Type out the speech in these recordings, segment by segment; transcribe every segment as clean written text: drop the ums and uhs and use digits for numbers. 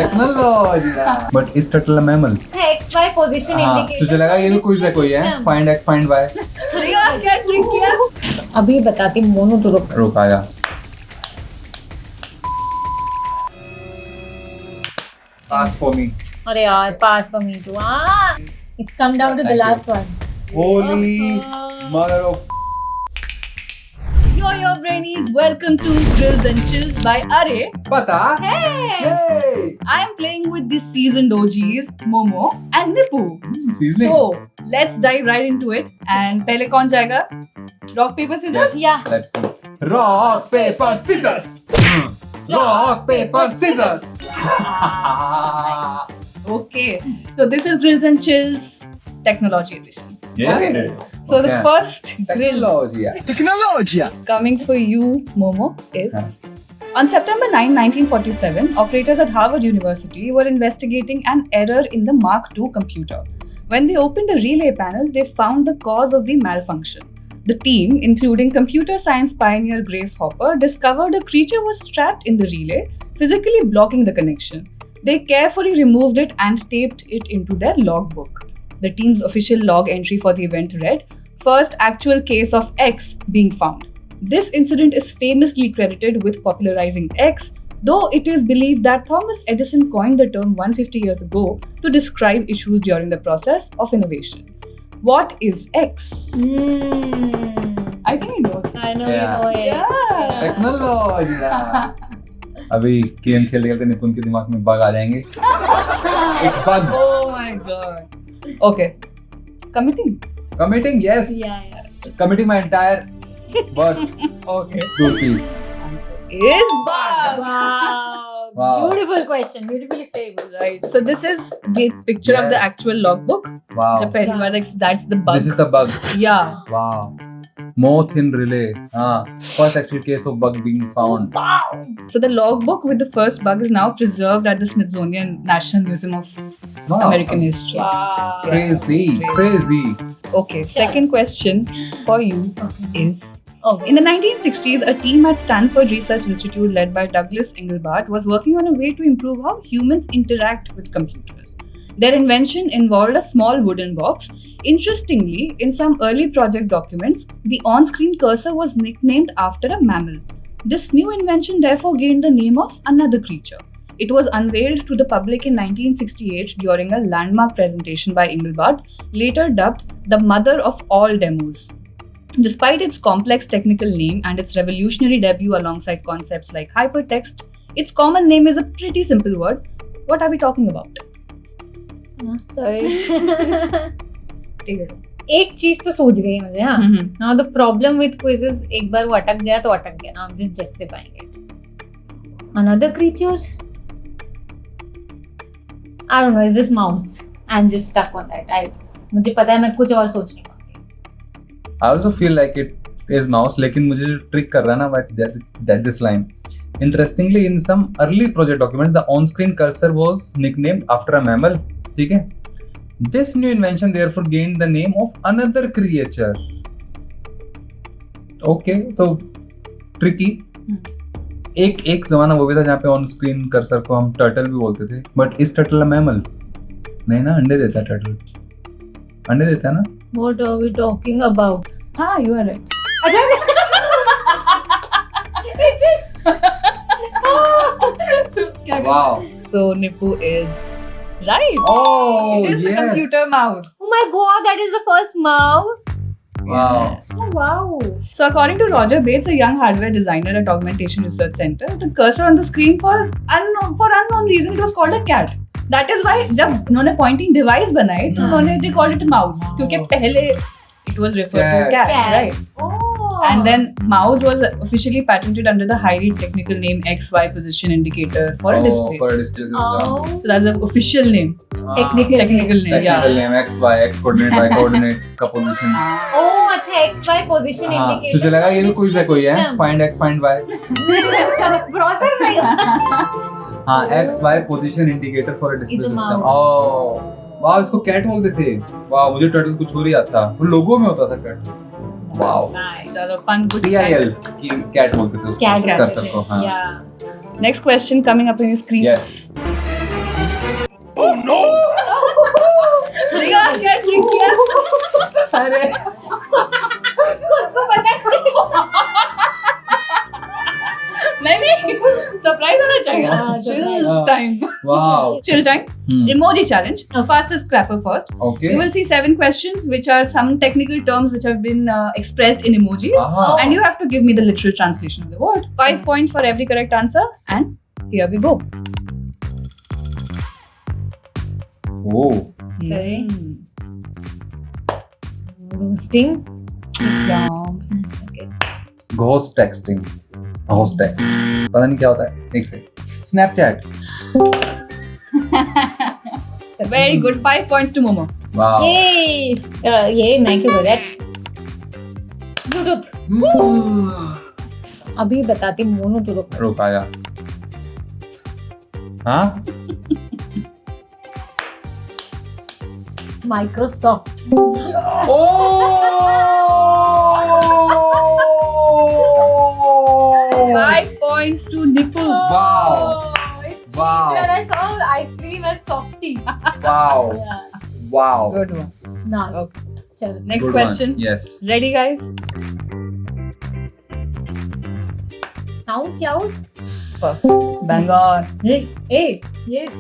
Technology but is turtle a mammal? XY position indicator. तुझे लगा ये भी कुछ है कोई है? Find X find Y. यार क्या ट्रिक किया? अभी बताती मोनो तो रुक। रुक आया। Pass for me. अरे यार pass for me too. It's come down to the Thank you. last one. Holy mother of. Yo brainies, welcome to Drills and Chills by Are. पता? Hey! Yay! I am playing with these seasoned OGs, Momo and Nipu. Seasoning. So let's dive right into it. And पहले कौन जाएगा? Rock paper scissors? Yeah. Let's go. Rock paper scissors. Rock paper scissors. Okay. So this is Drills and Chills Technology Edition. Yeah. So the Okay. first drill Technology. coming for you, Momo, is on September 9, 1947, operators at Harvard University were investigating an error in the Mark II computer. When they opened a relay panel, they found the cause of the malfunction. The team, including computer science pioneer Grace Hopper, discovered a creature was trapped in the relay, physically blocking the connection. They carefully removed it and taped it into their logbook. The team's official log entry for the event read, "First actual case of X being found." This incident is famously credited with popularizing X, though it is believed that Thomas Edison coined the term 150 years ago to describe issues during the process of innovation. What is X? I think he knows. I know Yeah. you know it. Yeah. Technology. अभी game खेलते खेलते निपुण के दिमाग में bug आ जाएंगे। It's bug. Oh my god. Okay. Committing? Committing, yes. Yeah. Committing my entire worth Okay. to a piece. Answer is bug. Wow. Wow. Beautiful question. Beautifully framed. Right. So this is the picture of the Yes. actual logbook. Wow. जब पहली बार that's the bug. This is the bug. Yeah. Wow. Moth in relay. First actual case of bug being found. So the logbook with the first bug is now preserved at the Smithsonian National Museum of Wow. American History. Wow. Crazy. Crazy. Okay. Second question for you is. Okay. In the 1960s, a team at Stanford Research Institute led by Douglas Engelbart was working on a way to improve how humans interact with computers. Their invention involved a small wooden box. Interestingly, in some early project documents, the on-screen cursor was nicknamed after a mammal. This new invention therefore gained the name of another creature. It was unveiled to the public in 1968 during a landmark presentation by Engelbart, later dubbed the mother of all demos. Despite its complex technical name and its revolutionary debut alongside concepts like hypertext, its common name is a pretty simple word. What are we talking about? Sorry. Take it. एक चीज तो सूझ गई मुझे। हाँ। Mm-hmm. Now the problem with quizzes, एक बार वो अटक गया तो अटक गया। Now I'm just justifying it. Another creature? I don't know. Is this mouse? I'm just stuck on that. मुझे पता है मैं कुछ और सोच रहा हूँ। I also feel like it is mouse, लेकिन मुझे जो ट्रिक कर रहा है ना that this line. Interestingly, in some early project documents, the on-screen cursor was nicknamed after a mammal. ठीक है? This new invention therefore gained the name of another creature. Okay, तो tricky. एक जमाना वो भी था जहाँ पे ऑन स्क्रीन कर्सर को हम टर्टल भी बोलते थे, but is turtle a mammal? नहीं ना, अंडे देता है टर्टल। अंडे देता है ना? What are we talking about? Ah, you are right. It just. Wow. So Nipu is right. Oh, It is the yes. computer mouse. Oh my god, that is the first mouse. Wow. Oh wow. So according to Roger Bates, a young hardware designer at Augmentation Research Center, the cursor on the screen for unknown reason it was called a cat. That is why जब उन्होंने pointing device बनाई तो उन्होंने they called it a mouse क्योंकि पहले it was referred to cat, right? Oh. And then mouse was officially patented under the highly technical name XY position indicator for a display. For a display system. Oh. So that's the official name. Technical Technical name, Technical yeah. name X Y X coordinate Y coordinate का position. Oh, अच्छा XY position हाँ, indicator. तुझे लगा ये भी कुछ है कोई है? Find X find Y. Process नहीं। हाँ, X Y position indicator for a display Is a system. mouse. Oh, वाह इसको कैट बोलते थे। वाह मुझे टर्टल कुछ और ही आता था। वो लोगो में होता था कैट। वाओ। चलो fun good. TIL की कैट बोलते थे उसको। Cat कर्सर को। हाँ। Yeah. Next question coming up on your screen. Yes. अरे उसको पता नहीं सरप्राइज होना चाहिए हाँ, chill surprise. time wow. chill time emoji challenge fastest scrapper first Okay. you will see 7 questions which are some technical terms which have been expressed in emojis Aha. and you have to give me the literal translation of the word 5 points for every correct answer and here we go Oh. Sorry. Roasting. Yeah. Okay. Ghost texting. Ghost text. पता नहीं क्या होता है. एक से. Snapchat. Very good. 5 points to Momo. Wow. ये मैं क्यों बोल रहा? Bluetooth. अभी बताती मोनो तो रुक आया. हाँ? Microsoft. Oh! 5 points to Nipu. Wow. Wow. I saw ice cream as softy. Wow. Yeah. Wow. Good one. Nice. Okay. चलो. Next Good question. one. Yes. Ready, guys? Sound cloud. Bang on. Hey. Yes.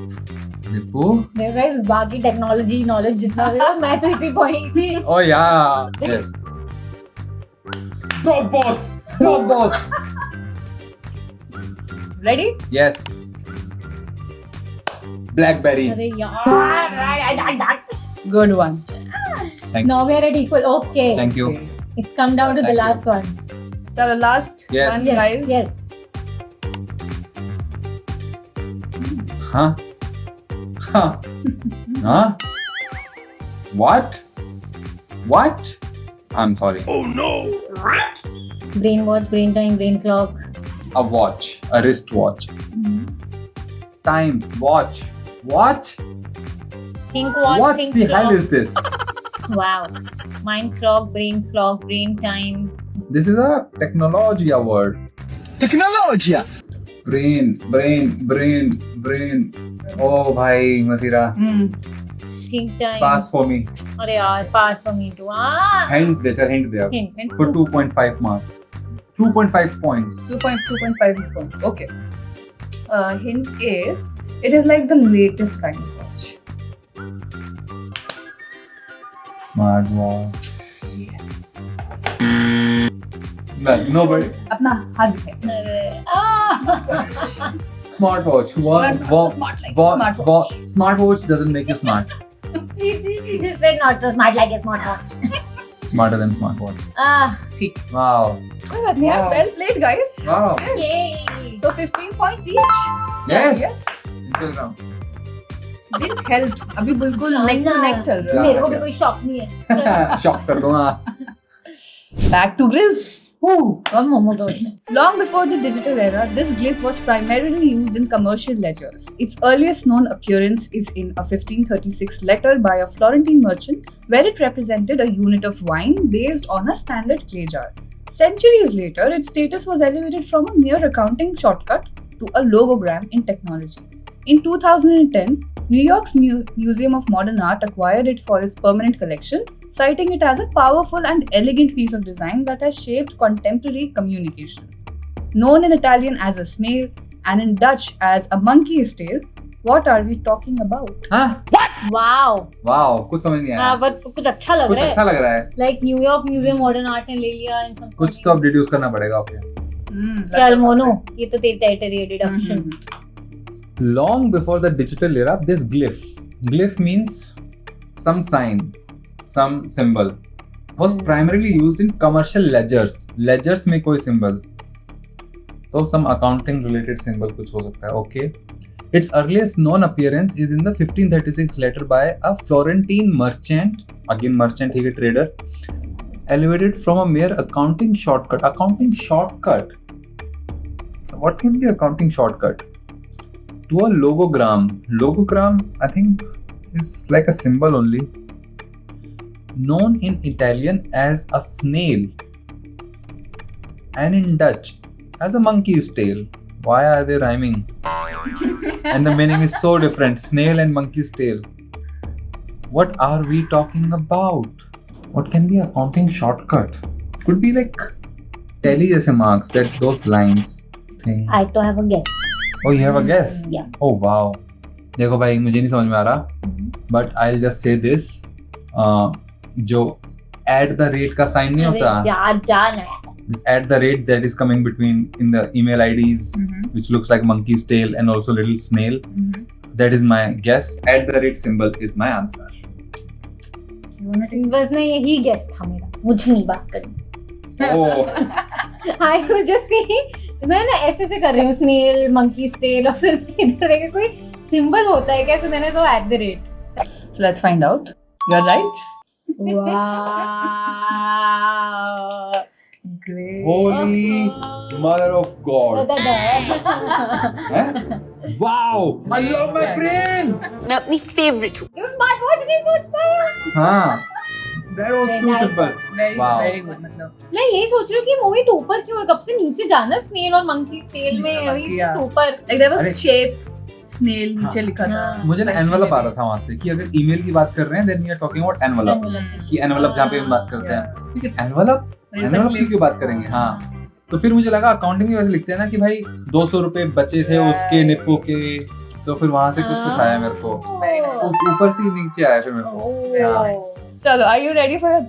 Nipu. मेरे guys बाकी technology knowledge जितना भी हो मैं तो इसी point से Oh yeah. Yes. Dropbox. Dropbox. Ready? Yes. BlackBerry. अरे यार Good one. now we are at equal okay Thank you. it's come down to the Thank you. last one So the last Yes. one, yes guys. yes Huh? Huh? Huh? What? What? I'm sorry. brain watch brain time brain clock A watch. A wristwatch. Time. Watch. What? think watch What think the clock hell is this? wow mind clock brain time This is a technology word. Tecnologia. Brain. Oh, bhai, Masira. think time Pass for me. अरे यार pass for me too Hint दे, चल hint दे अब. hint For 2.5 marks. 2.5 points. 2.5 points. Okay. Hint is it is like the latest kind of watch. Smartwatch. No, nobody. अपना हाथ दिखाइए. अरे Smartwatch. What? Not so smart like smartwatch. Smartwatch doesn't make you smart. she just said not so smart like a smartwatch Smarter than smartwatch. ठीक. Wow. कोई बात नहीं. Wow. Well played, guys. Wow. yay So 15 points each. Yes. Yes. Until now. Didn't help. अभी बिल्कुल neck to neck चल रहा है. मेरे को भी कोई शौक नहीं है Shock कर दो हाँ. Back to grills. और मोमो तो Long before the digital era, this glyph was primarily used in commercial ledgers. Its earliest known appearance is in a 1536 letter by a Florentine merchant where it represented a unit of wine based on a standard clay jar. Centuries later, its status was elevated from a mere accounting shortcut to a logogram in technology. In 2010, New York's Museum of Modern Art acquired it for its permanent collection, citing it as a powerful and elegant piece of design that has shaped contemporary communication. Known in Italian as a snail and in Dutch as a monkey's tail, what are we talking about? हाँ? Wow Wow. कुछ समझ नहीं आया. But कुछ अच्छा लग कुछ रहा अच्छा है लग रहा है. Like New York museum modern art ने ले लिया इन सब कुछ तो अब डिड्यूस करना पड़ेगा आपको. चल मोनो ये तो तेरी टेरिटरी है deduction Long before the digital era, this glyph means some sign, some symbol, was primarily used in commercial ledgers. Ledgers में कोई symbol, तो some accounting related symbol कुछ हो सकता है. Okay. Its earliest known appearance is in the 1536 letter by a Florentine merchant, again merchant he trader, elevated from a mere accounting shortcut. Accounting shortcut. So what can be accounting shortcut? To a logogram. Logogram, I think, is like a symbol only. Known in Italian as a snail and in Dutch as a monkey's tail. Why are they rhyming? And the meaning is so different. Snail and monkey's tail. What are we talking about? What can be a accounting shortcut? Could be like tally जैसे marks, that those lines thing. I to have a guess. Oh, you have a guess? Yeah. Oh wow. देखो भाई मुझे नहीं समझ में आ रहा, but I'll just say this. जो at the rate का sign नहीं अरे होता, यार जान है. this at the rate that is coming between in the email IDs, which looks like monkey's tail and also little snail. That is my guess. At the rate symbol is my answer. You wanna take? बस नहीं यही guess था मेरा. मुझे नहीं बात करनी. Oh, I was just saying, मैं ना ऐसे से कर रही हूँ snail, monkey's tail और फिर इधर देखा कोई symbol होता है क्या? फिर मैंने तो at the rate. So let's find out. You're right. Wow. Great. holy mother of God! Wow! I love my brain. मैं अपनी फेवरेट हूँ. तो स्मार्ट वॉच नहीं सोच पाया. हाँ, that was too Nice. simple. Very, Wow. very good. मतलब. मैं यही सोच रही हूँ कि मूवी तो ऊपर क्यों है? कब से नीचे जाना स्नेल और मंकी स्टेल में वही Yeah. तो ऊपर. Like there was अरे. shape. Snail नीचे हाँ. लिखा था. हाँ. मुझे ना एनवेलप आ रहा था वहां से कि अगर ईमेल की बात कर रहे हैं then we are talking about envelope. कि एनवेलप जहाँ पे हम बात करते हैं, लेकिन एनवेलप की क्यों बात करेंं? हाँ, तो फिर मुझे लगा अकाउंटिंग में वैसे लिखते हैं ना कि भाई 200 रुपए बचे थे उसके निप्पो के, तो फिर वहां से कुछ आया मेरे को, Very nice. ऊपर से ही नीचे आया फिर मेरे को. So, are you ready for a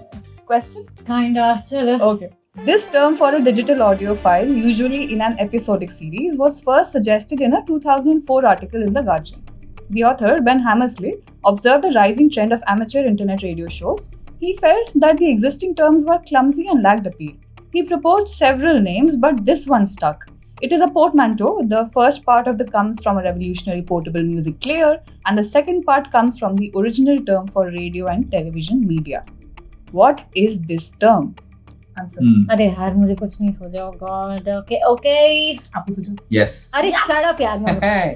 question? Kinda. चलो. Okay. This term for a digital audio file, usually in an episodic series, was first suggested in a 2004 article in The Guardian. The author, Ben Hammersley, observed a rising trend of amateur internet radio shows. He felt that the existing terms were clumsy and lacked appeal. He proposed several names, but this one stuck. It is a portmanteau. The first part of the comes from a revolutionary portable music player, and the second part comes from the original term for radio and television media. What is this term? Answer. अरे यार मुझे कुछ नहीं सोचा. Oh God. Okay. आपको सोचो. Yes. अरे shut up यार. Hey.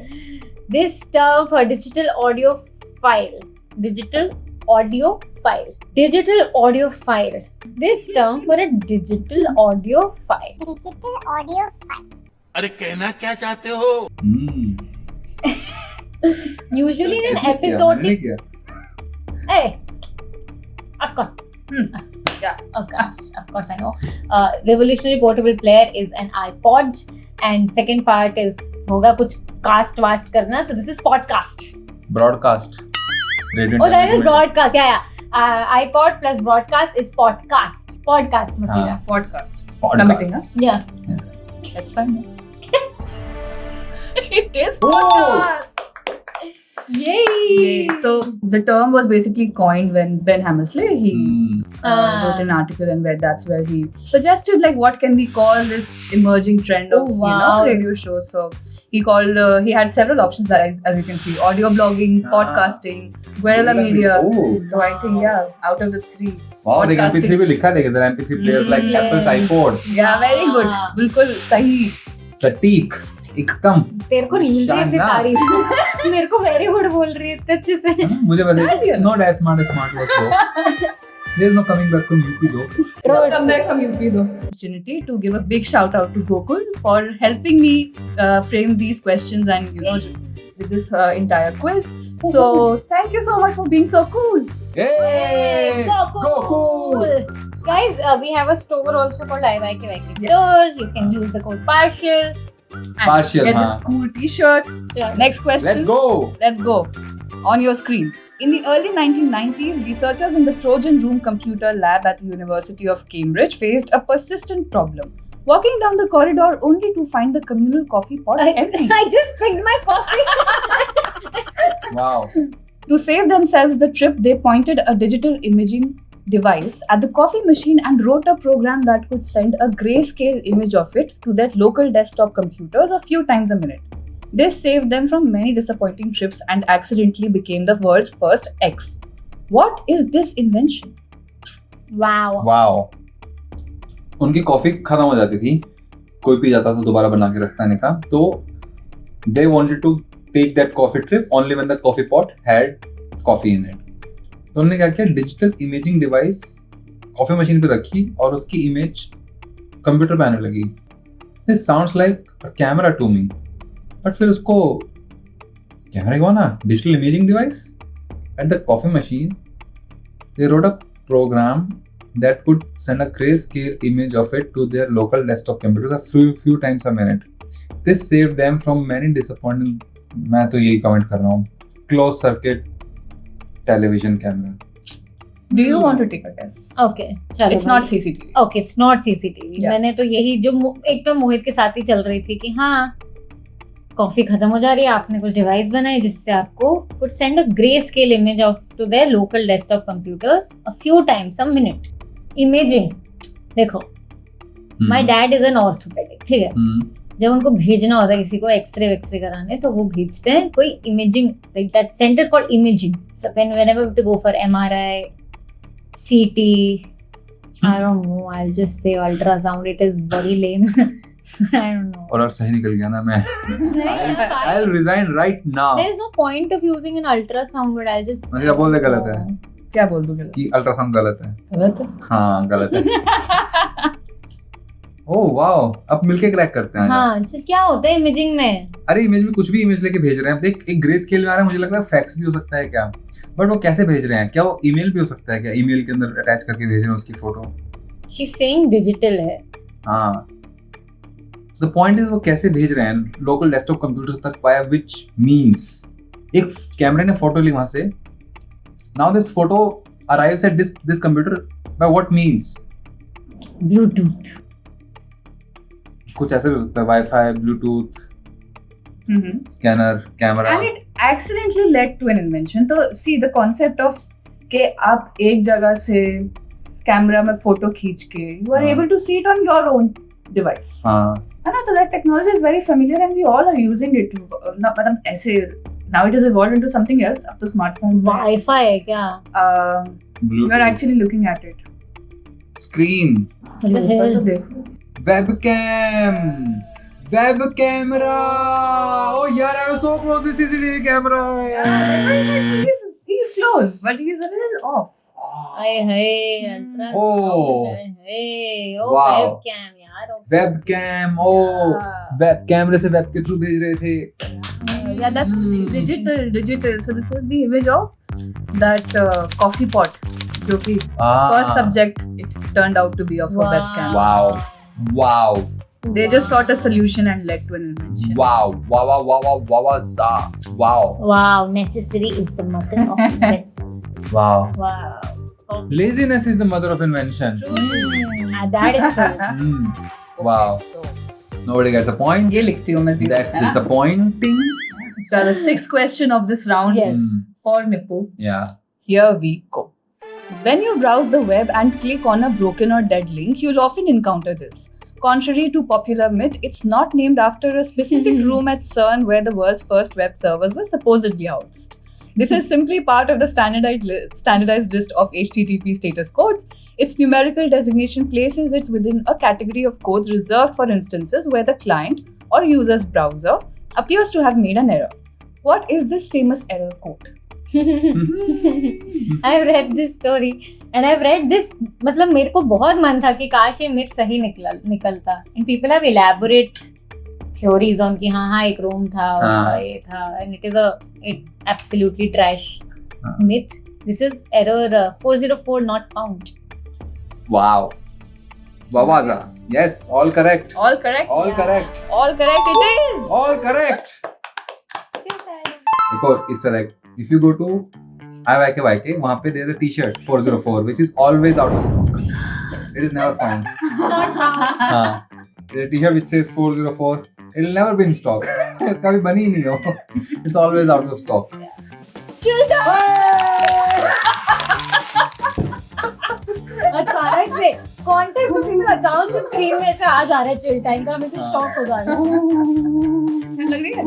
This term for digital audio file. Digital audio file. Digital audio file. This term for a digital audio file. Digital audio file. अरे कहना क्या चाहते हो? Usually in an मैंने episodic. नहीं किया. Hey, of course. Yeah. Of course, I know. Revolutionary portable player is an iPod, and second part is होगा कुछ cast वास्ट करना. So this is podcast. Broadcast. Radio Oh, that is television. broadcast. Yeah. iPod plus broadcast is podcast. Podcast, Masina. हाँ. Podcast. Podcast. Committing, huh? Yeah. That's fine. It is Oh! podcast. Yay! So the term was basically coined when Ben Hammersley wrote an Ah. article, and that's where he suggested like what can we call this emerging trend of Oh, wow. radio shows. So he called he had several options that as you can see: audio blogging, Ah. podcasting, guerrilla media. Oh. So I think out of the three. Wow, the Podcasting. MP3 भी लिखा देगा. The MP3 players like Yes. Apple's iPod. Yeah, very good. Ah. बिल्कुल सही. सटीक, एकदम. तेरे को नहीं मिल रही ऐसी शानदार. तारीफ. मेरे को वेरी गुड बोल रही है इतने अच्छे से. है ना? मुझे वैसे शायद ही है ना. not as smart work though. There's no coming back from UP though. Come back from UP though. Opportunity to give a big shout out to Gokul for helping me frame these questions and with this entire quiz. So thank you so much for being so cool. Hey! Go cool! Guys, we have a store also called IYK Store. You can use the code partial. And Partial, get हाँ. this cool T-shirt. Yeah. Next question. Let's go. Let's go. On your screen. In the early 1990s, researchers in the Trojan Room Computer Lab at the University of Cambridge faced a persistent problem. Walking down the corridor only to find the communal coffee pot empty. I just picked my coffee. Wow. To save themselves the trip, they pointed a digital imaging device at the coffee machine and wrote a program that could send a grayscale image of it to their local desktop computers a few times a minute. This saved them from many disappointing trips and accidentally became the world's first X. What is this invention? Wow. Wow. उनकी coffee खत्म हो जाती थी, कोई P जाता था दोबारा बना के रखता नहीं था, तो they wanted to take that coffee trip only when the coffee pot had coffee in it. तो उन्होंने क्या किया, digital imaging device coffee machine पे रखी और उसकी इमेज कंप्यूटर पे आने लगी. This sounds like a camera to me, but फिर उसको कैमरा को ना digital imaging device at the coffee machine, they wrote a program that could send a grayscale image of it to their local desktop computers a few times a minute. This saved them from many disappointing. मैं तो यही comment कर रहा हूँ. Closed circuit television camera. Do you want to take a guess? Okay, चलो. It's not CCTV. Okay, it's not CCTV. Yeah. मैंने तो यही जो एक तो मोहित के साथ ही चल रही थी कि हाँ कॉफी खत्म हो जा रही है, आपने कुछ डिवाइस बनाई जिससे आपको could send a grayscale image out to their local desktop computers a few times a minute. Imaging, देखो, my dad is an orthopedic, ठीक है? जब उनको भेजना होता है किसी को एक्सरे कराने तो वो भेजते हैं कोई imaging, like that center is called imaging. So whenever we have to go for MRI, CT, I don't know, I'll just say ultrasound. It is very lame. I don't know. और सही निकल गया ना मैं. नहीं, I'll resign right now. There is no point of using an ultrasound, but I'll just. क्या बोल दे गलत है? क्या बोल दूं गलत? कि अल्ट्रासाउंड गलत है. गलत है? हाँ गलत है. ओह वाओ, अब मिलके क्रैक करते हैं. हाँ, चल क्या होता है इमेजिंग में? अरे इमेज में कुछ भी इमेज लेके भेज रहे हैं. देख एक ग्रे स्केल में आ रहा है, मुझे लग रहा है फैक्स भी हो सकता है क्या, बट वो कैसे भेज रहे हैं? क्या वो ईमेल भी हो सकता है क्या? ईमेल के अंदर अटैच करके भेज रहे हैं उसकी फोटो. She's saying digital है. हाँ, द पॉइंट इज वो कैसे भेज रहे हैं लोकल डेस्कटॉप कंप्यूटर्स तक, बाय व्हिच मींस. एक कैमरे ने फोटो ली वहां से, now this photo arrives at this computer by what means? Bluetooth. कुछ ऐसा भी हो सकता है, wifi, Bluetooth, scanner, camera. And it accidentally led to an invention. तो see the concept of कि आप एक जगह से कैमरा में फोटो खींच के you are हाँ. able to see it on your own device. हाँ. है ना, तो that technology is very familiar and we all are using it. मतलब ऐसे now it has evolved into something else. अब तो smartphones में Wi-Fi है क्या? you are actually looking at it. Screen, What the hell? तो देखो. webcam, web camera. Oh यार, I was so close to CCTV camera. He's close, but he's a little off. Hi hi ultra. Oh. Hey, oh Wow. webcam यार. Webcam, oh, web कैमरे से web के through भेज रहे थे. Yeah, that's digital. So this is the image of that coffee pot, जो कि first subject it turned out to be of a webcam. Wow. They just sought a solution and led to an invention. Wow, necessary is the mother of invention. Wow. Wow. Laziness is the mother of invention. That is true. Wow. Nobody gets a point. ये लिखती हूँ मैं. That's disappointing. So the sixth question of this round Yes. for Nippu. Yeah. Here we go. When you browse the web and click on a broken or dead link, you'll often encounter this. Contrary to popular myth, it's not named after a specific room at CERN where the world's first web servers were supposedly housed. This is simply part of the standardized list of HTTP status codes. Its numerical designation places it within a category of codes reserved for instances where the client or user's browser appears to have made an error. What is this famous error code? I've read this story and I've read this. मतलब मेरे को बहुत मन था कि काश ये myth सही निकलता. And people have elaborate theories on कि हाँ एक room था उसका ये था, and it is a absolutely trash myth. This is error 404 not found. Wow. Wawaza. Yes, all correct. All correct? All correct. All correct it is! All correct. एक और Easter egg. If you go to IYK, वहाँ पे there is a T-shirt 404 which is always out of stock. It is never found. हाँ. There is a T-shirt which says 404. It will never be in stock. कभी बनी ही नहीं हो. It's always out of stock. अचानक से context में अचानक से स्क्रीन में से आ जा रहा है चिल टाइम का, मैं से शॉक हो जा रहा हूँ. लग रही है?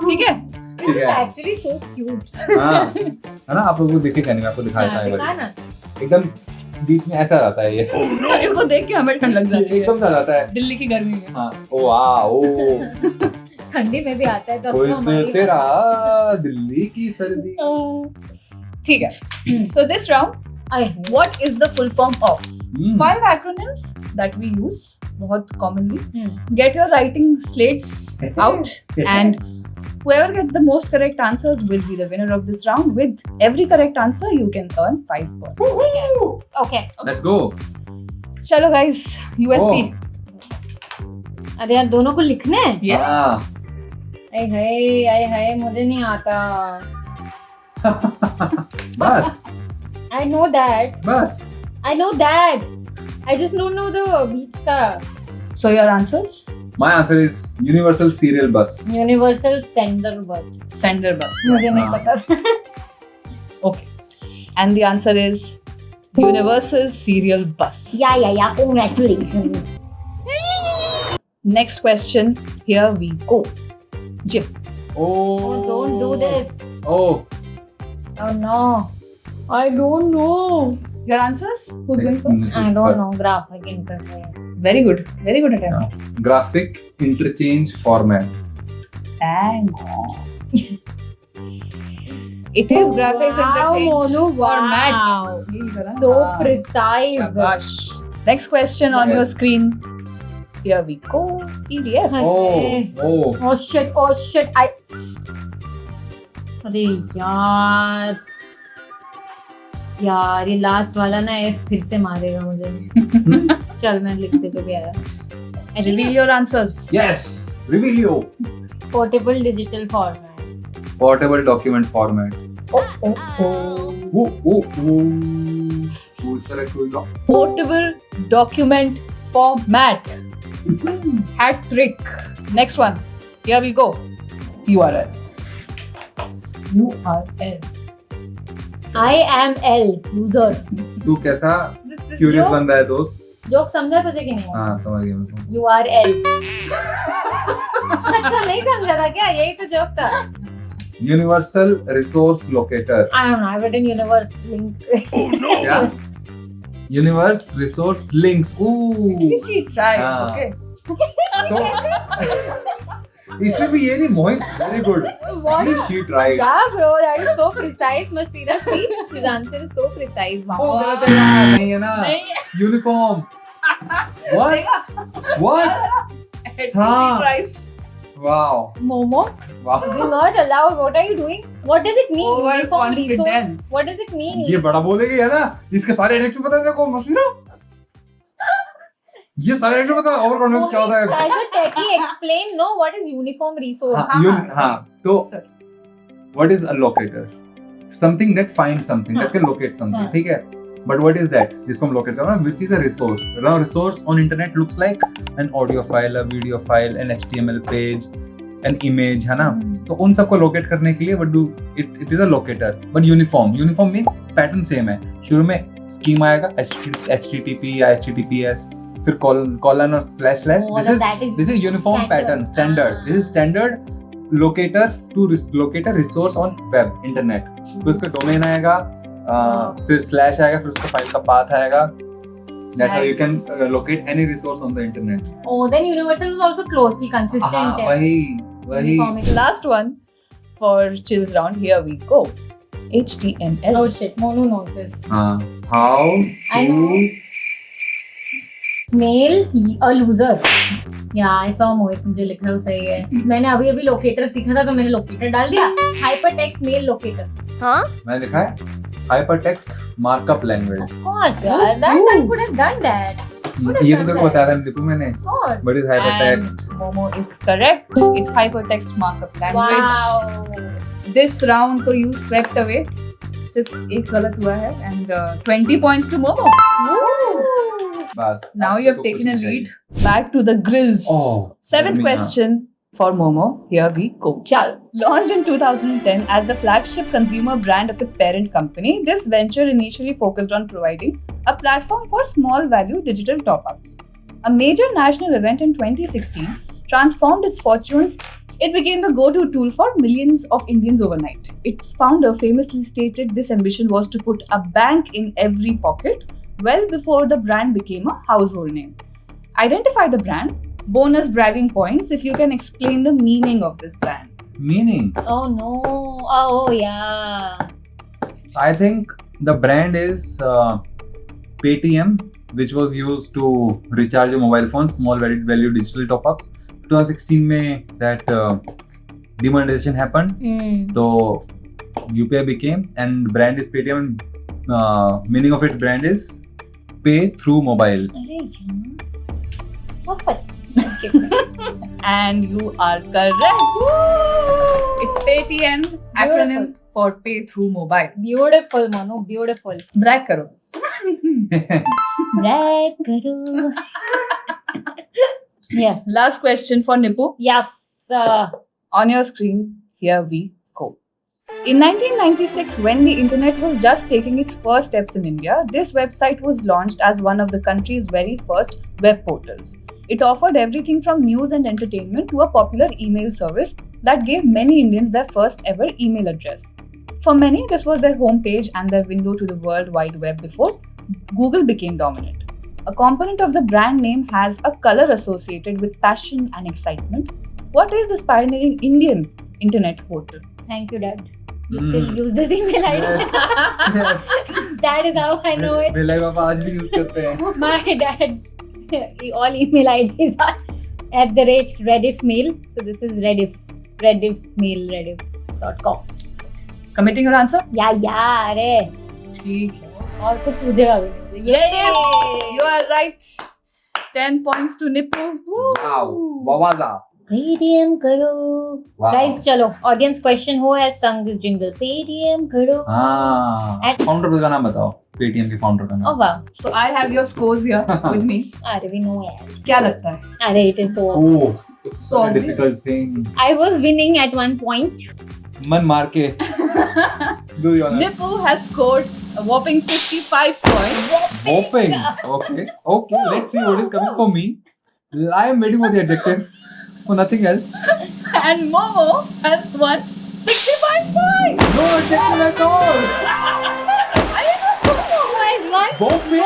ठीक है? ठीक है. Actually so cute. हाँ. है ना, आप लोगों को दिखे क्या नहीं, मैं आपको दिखाया था दिखा ना. एकदम बीच में ऐसा रहता है ये. इसको देख के हमें ठंड लग जाती है. एकदम सा जाता है. दिल्ली की गर्मी में. हाँ. ओ वाह. ठंडी में भी आता है तो कोई से तेरा दिल्ली की सर्दी. ठीक है. So this round, what is the full form of? 5 acronyms that we use बहुत commonly. Get your writing slates out and Whoever gets the most correct answers will be the winner of this round. With every correct answer, you can earn 5 points. Okay. Let's go. Chalo guys, USP. अरे यार दोनों को लिखना है? Yes. आय हाय मुझे नहीं आता. बस. I know that. बस. I know that. I just don't know the beach का. So your answers? My answer is Universal Serial Bus. Universal Sender Bus. Sender bus. मुझे नहीं हाँ. पता. Okay. And the answer is Universal Serial Bus. Yeah. Congratulations. Next question. Here we go. Jim. Oh. Oh, don't do this. Oh. Oh no. I don't know. Your answers? Who's going first? I don't know. Graphic interface. Very good. Very good attempt. Graphic interchange format. Bang. It is graphics interchange Monu, format. wow. So precise. Shabash. Next question on Yes. your screen. Here we go. PDF. Okay. Oh. Oh shit. अरे यार ये last वाला ना F फिर से मारेगा मुझे. चल मैं लिख दे जो भी आया. Reveal your answers. Yes. Revelio. Portable digital format. Portable document format. Oh. Oh. Who's correct? Portable document format. Hat trick. Next one. Here we go. URL. I am L loser. तू कैसा क्यूरियस बंदा है दोस्त? Joke समझा तुझे कि नहीं? हाँ समझ गया मैं. You are L. अच्छा नहीं समझा था क्या? यही तो जोक था. Universal Resource Locator. I don't know. I've written universe link. क्या? Universe Resource Links. Ooh. She tried. हाँ. Okay. तो इसमें भी ये नहीं मोहित very good. What? She tried. Yeah, bro. That is so precise. But seriously, his answer is so precise. वो गलत है यार. नहीं है ना. Uniform. What? हाँ. Tries. Wow. Momo, Wow. you're not allowed. What are you doing? What does it mean? Uniform resource. Overconfidence. What does it mean? ये बड़ा बोलेगी है ना. इसके सारे एडिक्ट पता है तेरे को मसला. ये सारे एडिक्ट पता है ओवर कॉन्फिडेंस क्या होता है. As a techie, explain. No, what is uniform resource? हाँ तो Sir. what is a locator? Something that finds something, that can locate something. हाँ. ठीक है. But what is that? जिसको हम locate कर रहे हैं, which is a resource. Now resource on internet looks like an audio file, a video file, an HTML page, an image, है ना? तो उन सबको locate करने के लिए what do it is a locator. But uniform means pattern same है. शुरू में scheme आएगा HTTP या HTTPS, फिर colon और slash. This is uniform pattern, standard. This is standard locator to locate a resource on web, internet. तो इसका domain आएगा, फिर slash आएगा, फिर उसका file का path आएगा. That's how you can locate any resource on the internet. Oh, then universal is also closely consistent. हाँ, है. वही. Uniformity. Last one for chills round. Here we go. HTML. Oh shit, Monu knows this. हाँ. How I to know. Mail a loser. Yeah, I saw Mohit मुझे लिखा है वो सही है. मैंने अभी लोकेटर सीखा था तो मैंने लोकेटर डाल दिया. Hypertext mail locator. Huh? मैंने लिखा है hypertext markup language. Of course, यार. That I could have done that. ये तो तेरे को बताया था दीपू मैंने. Of course. What is hypertext? Momo is correct. It's hypertext markup language. Wow. This round तो you swept away. सिर्फ एक गलत हुआ है and 20 points to Momo. बस. Now you have taken a lead. Back to the grills. Oh. Seventh question for Momo. Here we go. चल. Launched in 2010 as the flagship consumer brand of its parent company, this venture initially focused on providing a platform for small value digital top-ups. A major national event in 2016 transformed its fortunes. It became the go-to tool for millions of Indians overnight. Its founder famously stated this ambition was to put a bank in every pocket well before the brand became a household name. Identify the brand. Bonus bragging points if you can explain the meaning of this brand. Meaning? Oh no. Oh yeah. I think the brand is Paytm, which was used to recharge your mobile phone, small value digital top-ups. 2016 में that demonetization happened. So UPI became, and brand is Paytm. Meaning of its brand is pay through mobile. अरे यार, Okay. And you are correct. It's Paytm, acronym for Pay Through Mobile. Beautiful, Manu, beautiful. Brag karo. Brag karo. Yes. Last question for Nippu. Yes. On your screen, here we go. In 1996, when the internet was just taking its first steps in India, this website was launched as one of the country's very first web portals. It offered everything from news and entertainment to a popular email service that gave many Indians their first ever email address. For many, this was their homepage and their window to the World Wide Web before Google became dominant. A component of the brand name has a color associated with passion and excitement. What is this pioneering Indian internet portal? Thank you, Dad. You still use this email ID. Yes. That is how I know it. मेरे पापा आज भी use करते हैं. My dad's all email IDs are @rediffmail. So this is rediffmail.com. Committing your answer? Yeah, अरे ठीक है. और कुछ पूछेगा भी. You are right. 10 points to Nippu. Wow. Wawaza. Paytm करो. Wow. Guys, चलो. Audience question who has sung this jingle? Paytm करो. हाँ. Founder का नाम बताओ. Paytm के founder का Oh नाम. wow. So I have your scores here with me. अरे we know यार. क्या लगता है? अरे it is so. Oh, it's So a difficult thing. I was winning at one point. मन मार के. Do your honors. Nippu has scored a whopping 55 points. Whopping. Okay. Okay. Let's see what is coming for me. I am waiting for the adjective. For nothing else. And Momo has won 65 points. No adjective at all. Both me.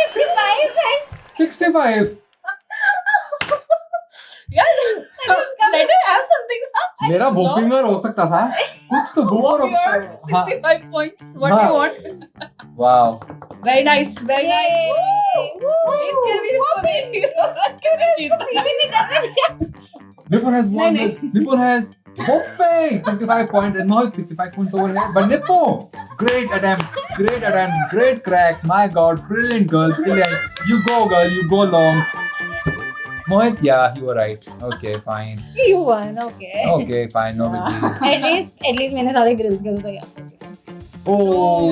55 and 65. Yeah, let her have something. मेरा वोपिंगर हो सकता था. कुछ तो वोपर हो सकता है. 65 points. What do you want? Wow. Very nice. Very nice. इसके भी सुने फिर क्यों जीता? Nipun has won. Nipun has whopping 55 points and Mohit 65 points over here. But Nippo, great attempts, great crack. My God, brilliant girl, brilliant. You go, girl, you go long. Mohit, yeah, you were right. Okay, fine. You won, okay. Okay, fine, no big deal. At least मैंने सारे grills के तो याद कर दिए. Oh.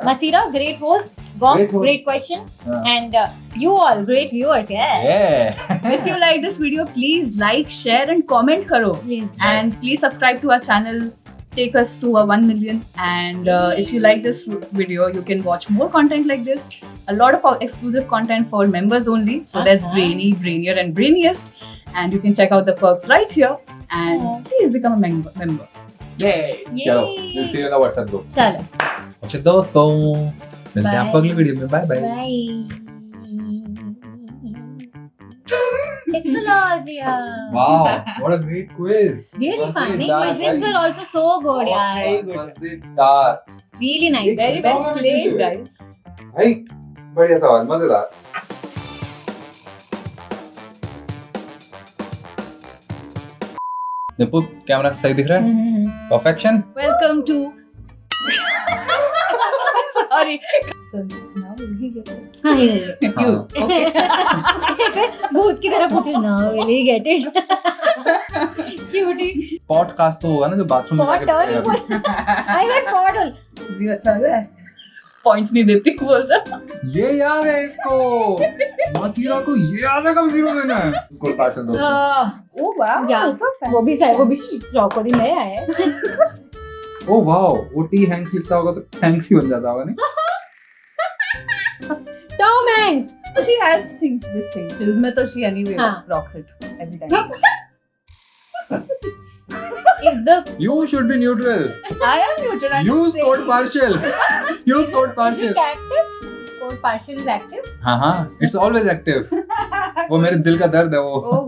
Masira, great host. Gox, Great host. great question. Yeah. And you all, great viewers, yeah. Yeah. If you like this video, please like, share, and comment karo. Please. And please subscribe to our channel. Take us to 1 million. And if you like this video, you can watch more content like this. A lot of our exclusive content for members only. So that's Brainy, Brainier, and Brainiest. And you can check out the perks right here. And please become a member. Yay. चलो, we'll see you in the WhatsApp group. चलो. अच्छा दोस्तों, मिलते हैं आपको अगली video में. Bye bye. Bye. Technology. Wow, what a great quiz. Really fun. मजेदार Questions भाई. were also so good, yaar. मजेदार. Really nice. Very Very well well played, played. guys. भाई बढ़िया सवाल, मजेदार. निप्पू, कैमरा सही दिख रहा है? Perfection. Welcome to. Sorry. So now we get it. हाँ, ये You. Okay. ऐसे भूत की तरह पूछे ना, will he get it? Cutie. Podcast तो होगा ना जो बाथरूम में Pot और you बोल. I got bottle. जी अच्छा है. Points नहीं देती बोल रहा. ये याद है इसको. मसीरा को ये याद है कब 0 देना है. स्कोर पार्सल दोस्तों. Oh wow. Yeah. वो भी चौकोरी नए आए हैं. ओह वाओ, वो टी हैंक्स लिखता होगा तो थैंक्स ही बन जाता होगा नहीं? Tom Hanks. So she has this thing. Chills में तो she anyway हाँ. rocks it every time. Is the You should be neutral. I am neutral. I'm Use saying- code partial. Use code partial. active? Code partial is active. हाँ हाँ, it's always active. वो मेरे दिल का दर्द है वो. Oh.